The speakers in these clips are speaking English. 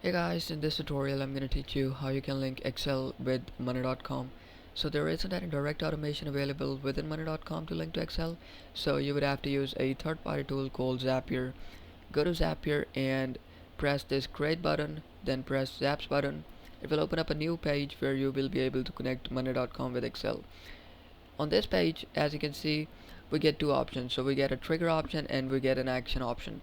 Hey guys, in this tutorial I'm going to teach you how you can link Excel with money.com. So there isn't any direct automation available within money.com to link to Excel, so you would have to use a third-party tool called Zapier. Go to Zapier and press this create button, then press Zaps button. It will open up a new page where you will be able to connect money.com with Excel. On this page, as you can see, we get two options. So we get a trigger option and we get an action option.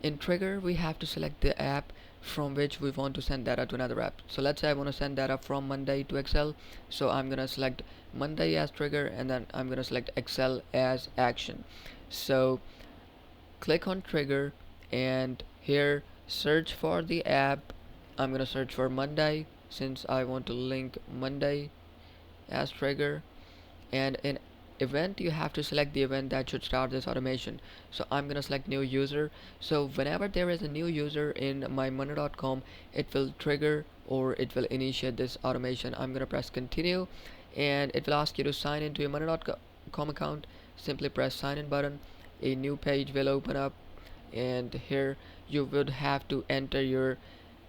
In trigger, we have to select the app from which we want to send data to another app. So let's say I want to send data from Monday to Excel, so I'm gonna select Monday as trigger, and then I'm gonna select Excel as action. So click on trigger, and here search for the app. I'm gonna search for Monday since I want to link Monday as trigger. And in event, you have to select the event that should start this automation. So I'm gonna select new user. So whenever there is a new user in my money.com, it will trigger or it will initiate this automation. I'm gonna press continue, and it will ask you to sign into your money.com account. Simply press sign in button. A new page will open up, and here you would have to enter your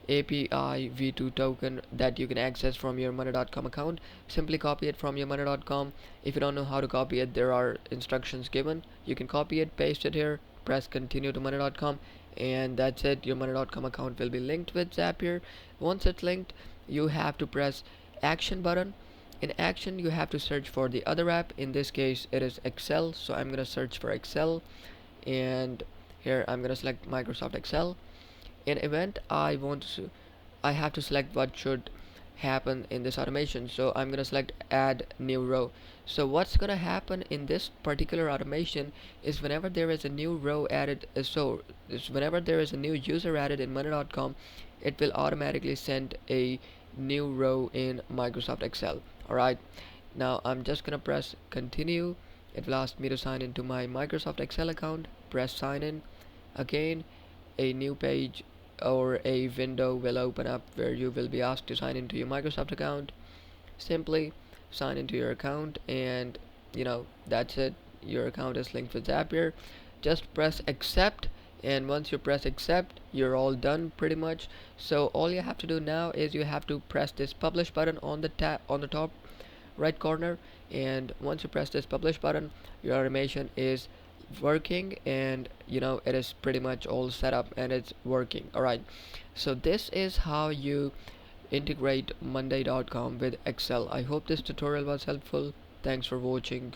API v2 token that you can access from your money.com account. Simply copy it from your money.com. If you don't know how to copy it, there are instructions given. You can copy it, paste it here, press continue to money.com, and that's it. Your money.com account will be linked with Zapier. Once it's linked, you have to press action button. In action, you have to search for the other app. In this case, it is Excel, so I'm gonna search for Excel, and here I'm gonna select Microsoft Excel. In event, I have to select what should happen in this automation. So I'm gonna select add new row. So what's gonna happen in this particular automation is whenever there is a new row added, whenever there is a new user added in money.com, it will automatically send a new row in Microsoft Excel. Alright, now I'm just gonna press continue. It will ask me to sign into my Microsoft Excel account. Press sign in. Again, a new page or a window will open up where you will be asked to sign into your Microsoft account. Simply sign into your account, and that's it. Your account is linked with Zapier. Just press accept, and once you press accept, you're all done pretty much. So all you have to do now is you have to press this publish button on the top right corner, and once you press this publish button, your automation is working, and it is pretty much all set up and it's working. Alright, so this is how you integrate monday.com with Excel. I hope this tutorial was helpful. Thanks for watching.